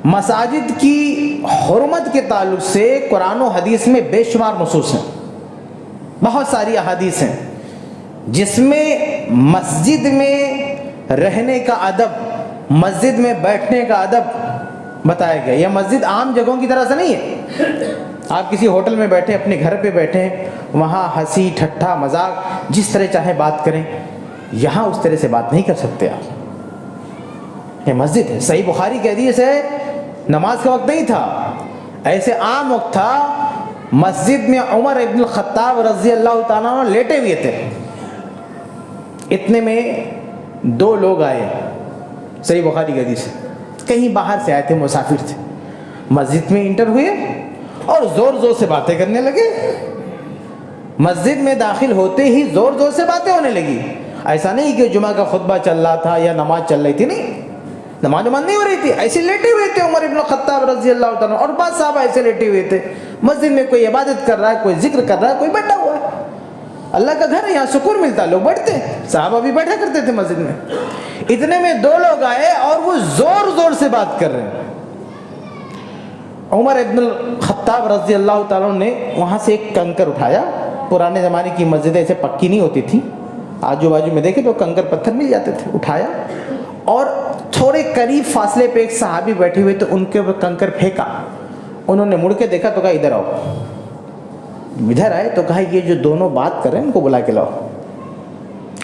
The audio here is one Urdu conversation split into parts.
مساجد کی حرمت کے تعلق سے قرآن و حدیث میں بے شمار نصوص ہیں، بہت ساری احادیث ہیں جس میں مسجد میں رہنے کا ادب، مسجد میں بیٹھنے کا ادب بتایا گیا۔ یہ مسجد عام جگہوں کی طرح سے نہیں ہے، آپ کسی ہوٹل میں بیٹھے، اپنے گھر پہ بیٹھے، وہاں ہنسی ٹھٹھا مذاق جس طرح چاہے بات کریں، یہاں اس طرح سے بات نہیں کر سکتے آپ۔ یہ مسجد ہے، صحیح بخاری کی حدیث ہے، نماز کا وقت نہیں تھا، ایسے عام وقت تھا، مسجد میں عمر ابن الخطاب رضی اللہ تعالیٰ عنہ لیٹے ہوئے تھے، اتنے میں دو لوگ آئے، صحیح بخاری کی حدیث ہے، کہیں باہر سے آئے تھے، مسافر تھے، مسجد میں انٹر ہوئے اور زور زور سے باتیں کرنے لگے۔ مسجد میں داخل ہوتے ہی زور زور سے باتیں ہونے لگی۔ ایسا نہیں کہ جمعہ کا خطبہ چل رہا تھا یا نماز چل رہی تھی، نہیں، نماز نہیں ہو رہی تھی، ایسے لیٹے ہوئے تھے عمر ابن الخطاب رضی اللہ تعالیٰ اور بعض صحابہ ایسے لیٹے ہوئے تھے۔ مسجد میں کوئی عبادت کر رہا ہے، کوئی ذکر کر رہا ہے، کوئی بیٹھا ہوا ہے، اللہ کا گھر ہے، یہاں سکون ملتا ہے، لوگ بیٹھتے ہیں، صحابہ بھی بیٹھا کرتے تھے مسجد میں۔ اتنے میں دو لوگ آئے اور وہ زور زور سے بات کر رہے ہیں۔ عمر ابن الخطاب رضی اللہ تعالیٰ نے وہاں سے ایک کنکر اٹھایا، پرانے زمانے کی مسجدیں ایسے پکی نہیں ہوتی تھی، آجو باجو میں دیکھے تو کنکر پتھر مل جاتے تھے، اٹھایا اور تھوڑے قریب فاصلے پہ ایک صحابی بیٹھے ہوئے تو ان کے اوپر کنکر پھینکا۔ انہوں نے مڑ کے دیکھا تو کہا ادھر آؤ، ادھر آئے تو کہا یہ جو دونوں بات کر رہے ہیں ان کو بلا کے لاؤ۔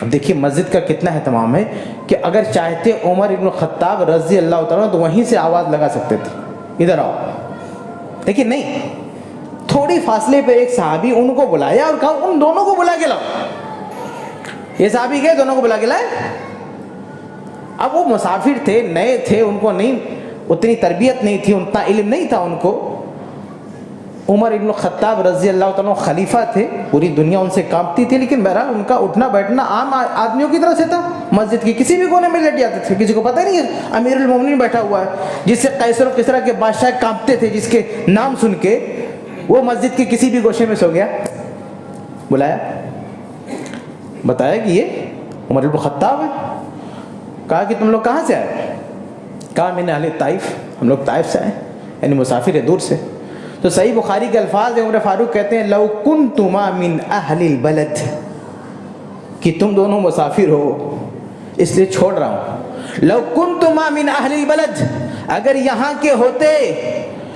اب دیکھیے مسجد کا کتنا اہتمام ہے کہ اگر چاہتے عمر ابن الخطاب رضی اللہ تعالیٰ تو وہیں سے آواز لگا سکتے تھے ادھر آؤ، لیکن نہیں، تھوڑی فاصلے پہ ایک صحابی ان کو بلایا اور کہا ان دونوں کو بلا کے لاؤ۔ یہ صحابی گئے، دونوں کو بلا کے لائے۔ اب وہ مسافر تھے، نئے تھے، ان کو نہیں اتنی تربیت نہیں تھی، اتنا علم نہیں تھا ان کو۔ عمر ابن الخطاب رضی اللہ تعالیٰ خلیفہ تھے، پوری دنیا ان سے کانپتی تھی، لیکن بہرحال ان کا اٹھنا بیٹھنا عام آدمیوں کی طرح سے تھا، مسجد کے کسی بھی کونے میں لیٹ جاتے تھے، کسی کو پتہ نہیں ہے امیر المومنین بیٹھا ہوا ہے، جس سے قیصر و کسریٰ کے بادشاہ کانپتے تھے، جس کے نام سن کے وہ مسجد کے کسی بھی گوشے میں سو گیا۔ بلایا، بتایا کہ یہ عمر ابن الخطاب ہے۔ کہا کہ تم لوگ کہاں سے آئے؟ کہا میں نے اہل طائف، ہم لوگ طائف سے آئے، یعنی مسافر ہے، دور سے۔ تو صحیح بخاری کے الفاظ عمر فاروق کہتے ہیں لو کنتما من اہل البلد، کہ تم دونوں مسافر ہو اس لیے چھوڑ رہا ہوں۔ لو کنتما من اہل البلد، اگر یہاں کے ہوتے،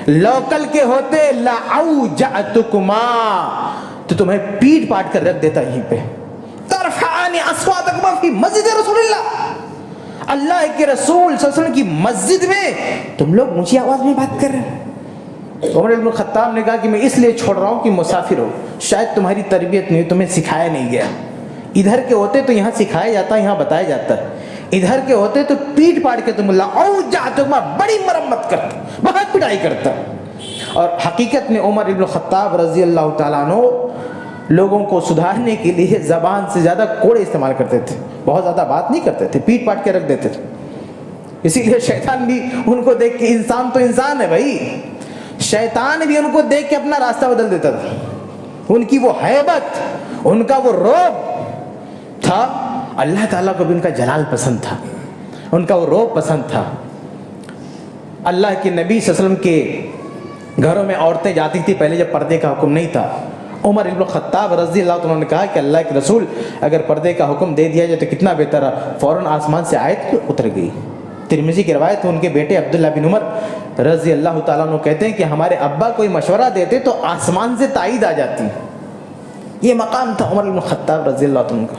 لوکل کے ہوتے، لأوجعتکما، تو تمہیں پیٹ پاٹ کر رکھ دیتا یہیں پہ۔ ترفعان اصواتکما فی مسجد رسول اللہ، اللہ کے رسول صلی اللہ علیہ وسلم کی مسجد میں تم لوگ اونچی آواز میں بات کر رہے ہیں۔ عمر بن الخطاب نے کہا کہ میں اس لیے چھوڑ رہا ہوں کہ مسافر ہو، شاید تمہاری تربیت نہیں، تمہیں سکھایا نہیں گیا۔ ادھر کے ہوتے تو یہاں سکھایا جاتا، یہاں بتایا جاتا ہے، ادھر کے ہوتے تو پیٹ پاڑ کے تم اللہ اوجعتکما، بڑی مرمت کرتا، بہت پٹائی کرتا۔ اور حقیقت میں عمر بن الخطاب رضی اللہ تعالیٰ عنہ لوگوں کو سدھارنے کے لیے زبان سے زیادہ کوڑے استعمال کرتے تھے، بہت زیادہ بات نہیں کرتے تھے، پیٹ پاٹ کے رکھ دیتے تھے۔ اسی لیے شیطان بھی ان کو دیکھ کے، انسان تو انسان ہے بھائی، شیطان بھی ان کو دیکھ کے اپنا راستہ بدل دیتا تھا۔ ان کی وہ ہیبت، ان کا وہ رعب تھا، اللہ تعالیٰ کو بھی ان کا جلال پسند تھا، ان کا وہ رعب پسند تھا۔ اللہ کے نبی صلی اللہ علیہ وسلم کے گھروں میں عورتیں جاتی تھی پہلے جب پردے کا حکم نہیں تھا۔ عمر ابن الخطاب رضی اللہ عنہ نے کہا کہ اللہ کے رسول اگر پردے کا حکم دے دیا جائے تو کتنا بہتر ہے۔ فوراً آسمان سے آیت اتر گئی۔ ترمذی کی روایت ہے، ان کے بیٹے عبداللہ بن عمر رضی اللہ تعالیٰ عنہ کہتے ہیں کہ ہمارے ابا کوئی مشورہ دیتے تو آسمان سے تائید آ جاتی۔ یہ مقام تھا عمر بن الخطاب رضی اللہ عنہ کا۔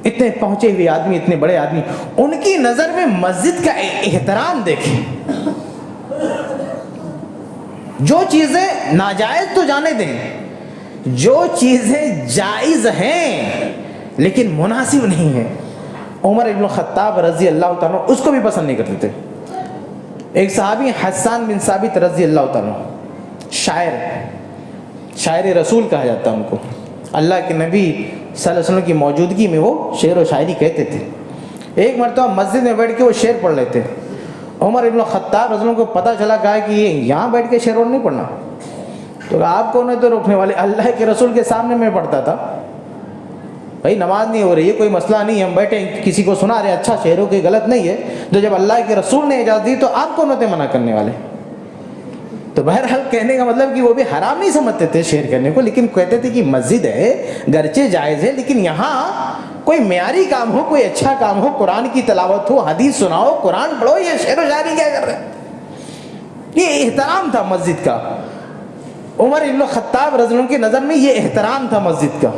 اتنے پہنچے ہوئے آدمی، اتنے بڑے آدمی، ان کی نظر میں مسجد کا احترام دیکھیں۔ جو چیزیں ناجائز تو جانے دیں، جو چیزیں جائز ہیں لیکن مناسب نہیں ہیں، عمر ابن الخطاب رضی اللہ تعالیٰ اس کو بھی پسند نہیں کرتے تھے۔ ایک صحابی حسان بن ثابت رضی اللہ تعالیٰ، شاعر رسول کہا جاتا ہے ان کو، اللہ کے نبی صلی اللہ علیہ وسلم کی موجودگی میں وہ شعر و شاعری کہتے تھے۔ ایک مرتبہ مسجد میں بیٹھ کے وہ شعر پڑھ لیتے، عمر ابن الخطاب رضی اللہ عنہ کو پتہ چلا، کہا کہ یہ یہاں بیٹھ کے شعر نہیں پڑھنا۔ تو آپ کون ہے تو روکنے والے؟ اللہ کے رسول کے سامنے میں پڑھتا تھا، بھائی نماز نہیں ہو رہی ہے کوئی مسئلہ نہیں ہے, ہم بیٹھے کسی کو سنا رہے ہیں, اچھا شعر ہو کے غلط نہیں ہے, تو جب اللہ کے رسول نے اجازت دی تو آپ کون ہوتے منع کرنے والے؟ تو بہرحال کہنے کا مطلب کہ وہ بھی حرام نہیں سمجھتے تھے شعر کرنے کو, لیکن کہتے تھے کہ مسجد ہے گرچہ جائز ہے, لیکن یہاں کوئی معیاری کام ہو, کوئی اچھا کام ہو, قرآن کی تلاوت ہو, حدیث سناؤ, قرآن پڑھو, یہ شعر و شاعری کیا کر رہے ہیں؟ یہ احترام تھا مسجد کا. عمر بن الخطاب رضی اللہ عنہ کی نظر میں یہ احترام تھا مسجد کا.